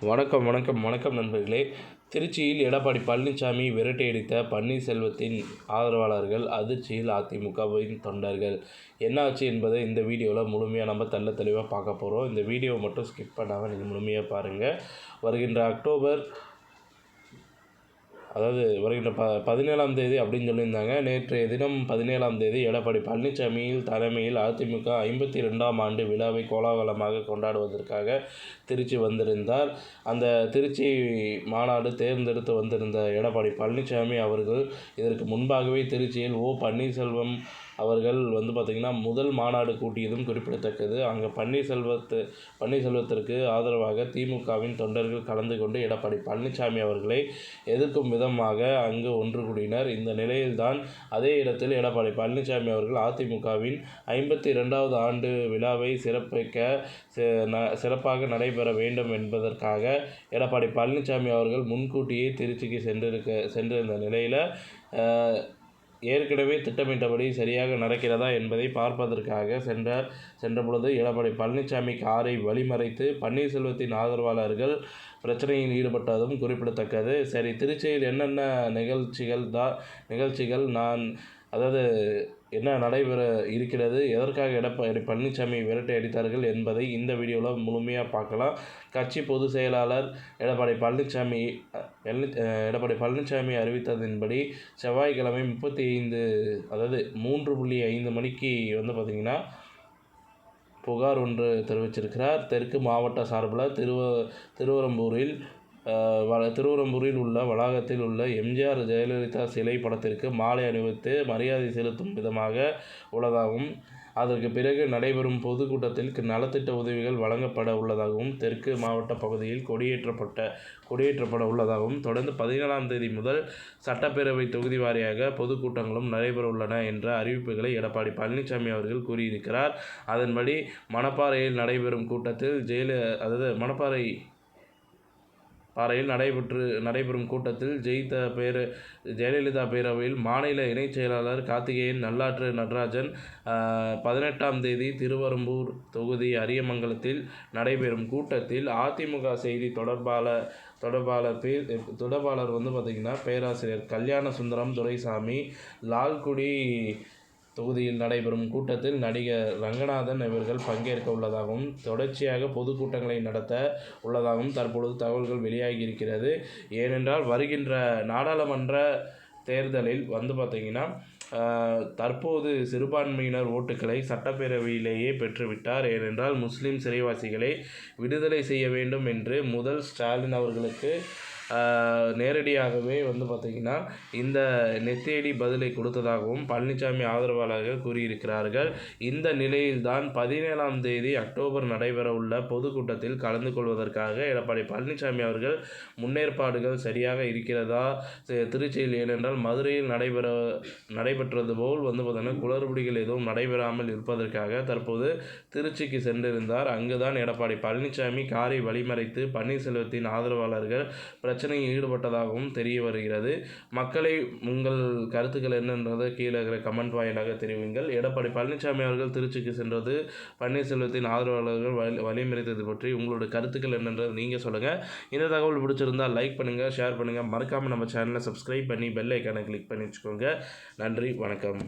வணக்கம் வணக்கம் வணக்கம் நண்பர்களே. திருச்சியில் எடப்பாடி பழனிசாமி விரட்டியடித்த பன்னீர்செல்வத்தின் ஆதரவாளர்கள் அதிர்ச்சியில் அதிமுகவின் தொண்டர்கள். என்னாச்சு என்பதை இந்த வீடியோவில் முழுமையாக நம்ம தெளிவாக பார்க்க போகிறோம். இந்த வீடியோவை மட்டும் ஸ்கிப் பண்ணாமல் நீங்கள் முழுமையாக பாருங்கள். வருகின்ற அக்டோபர் வருகின்ற 17ஆம் தேதி அப்படின்னு சொல்லியிருந்தாங்க. நேற்றைய தினம் 17ஆம் தேதி எடப்பாடி பழனிசாமி தலைமையில் அதிமுக 52ஆம் ஆண்டு விழாவை கோலாகலமாக கொண்டாடுவதற்காக திருச்சி வந்திருந்தார். அந்த திருச்சி மாநாடு தேர்ந்தெடுத்து வந்திருந்த எடப்பாடி பழனிசாமி அவர்கள் இதற்கு முன்பாகவே திருச்சியில் பன்னீர்செல்வம் அவர்கள் பார்த்திங்கன்னா முதல் மாநாடு கூட்டியதும் குறிப்பிடத்தக்கது. அங்கே பன்னீர்செல்வத்திற்கு ஆதரவாக திமுகவின் தொண்டர்கள் கலந்து கொண்டு எடப்பாடி பழனிசாமி அவர்களை எதிர்க்கும் விதமாக அங்கு ஒன்று கூடினர். இந்த நிலையில்தான் அதே இடத்தில் எடப்பாடி பழனிசாமி அவர்கள் அதிமுகவின் 52வது ஆண்டு விழாவை சிறப்பாக நடைபெற வேண்டும் என்பதற்காக எடப்பாடி பழனிசாமி அவர்கள் முன்கூட்டியே திருச்சிக்கு சென்றிருந்த நிலையில் ஏற்கனவே திட்டமிட்டபடி சரியாக நடக்கிறதா என்பதை பார்ப்பதற்காக சென்ற பொழுது எடப்பாடி பழனிசாமி காரை வழிமறைத்து பன்னீர்செல்வத்தின் ஆதரவாளர்கள் பிரச்சனையில் ஈடுபட்டதும் குறிப்பிடத்தக்கது. சரி, திருச்சியில் என்னென்ன நிகழ்ச்சிகள் என்ன நடைபெற இருக்கிறது, எதற்காக எடப்பாடி பழனிசாமி விரட்டி அடித்தார்கள் என்பதை இந்த வீடியோவில் முழுமையாக பார்க்கலாம். கட்சி பொதுச் செயலாளர் எடப்பாடி பழனிசாமி அறிவித்ததின்படி செவ்வாய்க்கிழமை 3:05 மணிக்கு பார்த்திங்கன்னா புகார் ஒன்று தெரிவிச்சிருக்கிறார். தெற்கு மாவட்ட சார்பில் திருவரம்பூரில் உள்ள வளாகத்தில் உள்ள எம்ஜிஆர் ஜெயலலிதா சிலை படத்திற்கு மாலை அணிவித்து மரியாதை செலுத்தும் விதமாக உள்ளதாகவும், அதற்கு பிறகு நடைபெறும் பொதுக்கூட்டத்தில் நலத்திட்ட உதவிகள் வழங்கப்பட உள்ளதாகவும், தெற்கு மாவட்ட பகுதியில் கொடியேற்றப்பட உள்ளதாகவும், தொடர்ந்து 17ஆம் தேதி முதல் சட்டப்பேரவை தொகுதி வாரியாக பொதுக்கூட்டங்களும் நடைபெற உள்ளன என்ற அறிவிப்புகளை எடப்பாடி பழனிசாமி அவர்கள் கூறியிருக்கிறார். அதன்படி மணப்பாறையில் நடைபெறும் கூட்டத்தில் நடைபெறும் கூட்டத்தில் ஜெயலலிதா பேரவையில் மாநில இணைச் செயலாளர் கார்த்திகேயன், நல்லாற்று நடராஜன், 18ஆம் தேதி திருவரம்பூர் தொகுதி அரியமங்கலத்தில் நடைபெறும் கூட்டத்தில் அதிமுக செய்தி தொடர்பாளர் பார்த்திங்கன்னா பேராசிரியர் கல்யாண சுந்தரம் துரைசாமி, லால்குடி தொகுதியில் நடைபெறும் கூட்டத்தில் நடிகர் ரங்கநாதன் இவர்கள் பங்கேற்க உள்ளதாகவும், தொடர்ச்சியாக பொதுக்கூட்டங்களை நடத்த உள்ளதாகவும் தற்பொழுது தகவல்கள் வெளியாகி இருக்கிறது. ஏனென்றால் வருகின்ற நாடாளுமன்ற தேர்தலில் பார்த்திங்கன்னா தற்போது சிறுபான்மையினர் ஓட்டுக்களை சட்டப்பேரவையிலேயே பெற்றுவிட்டார். ஏனென்றால் முஸ்லீம் சிறைவாசிகளை விடுதலை செய்ய வேண்டும் என்று முதல் ஸ்டாலின் அவர்களுக்கு நேரடியாகவே பார்த்திங்கன்னா இந்த நெத்தேடி பதிலை கொடுத்ததாகவும் பழனிசாமி ஆதரவாளர்கள் கூறியிருக்கிறார்கள். இந்த நிலையில்தான் 17ஆம் தேதி அக்டோபர் நடைபெற உள்ள பொதுக்கூட்டத்தில் கலந்து கொள்வதற்காக எடப்பாடி பழனிசாமி அவர்கள் முன்னேற்பாடுகள் சரியாக இருக்கிறதா, திருச்சியில் ஏனென்றால் மதுரையில் நடைபெற்றது போல் பார்த்திங்கன்னா குளறுபடிகள் எதுவும் நடைபெறாமல் இருப்பதற்காக தற்போது திருச்சிக்கு சென்றிருந்தார். அங்குதான் எடப்பாடி பழனிசாமி காரை வழிமறைத்து பன்னீர்செல்வத்தின் ஆதரவாளர்கள் பிரச்சனையில் ஈடுபட்டதாகவும் தெரிய வருகிறது. மக்களை உங்கள் கருத்துக்கள் என்னன்றதை கீழே இருக்கிற கமெண்ட் வாயிலாக தெரிவிங்கள். எடப்பாடி பழனிசாமி அவர்கள் திருச்சிக்கு சென்றது பன்னீர்செல்வத்தின் ஆதரவாளர்கள் வழிமறைத்தது பற்றி உங்களோட கருத்துக்கள் என்னன்றது நீங்கள் சொல்லுங்கள். இந்த தகவல் பிடிச்சிருந்தால் லைக் பண்ணுங்கள், ஷேர் பண்ணுங்கள். மறக்காமல் நம்ம சேனலை சப்ஸ்கிரைப் பண்ணி பெல் ஐக்கானை கிளிக் பண்ணி வச்சுக்கோங்க. நன்றி, வணக்கம்.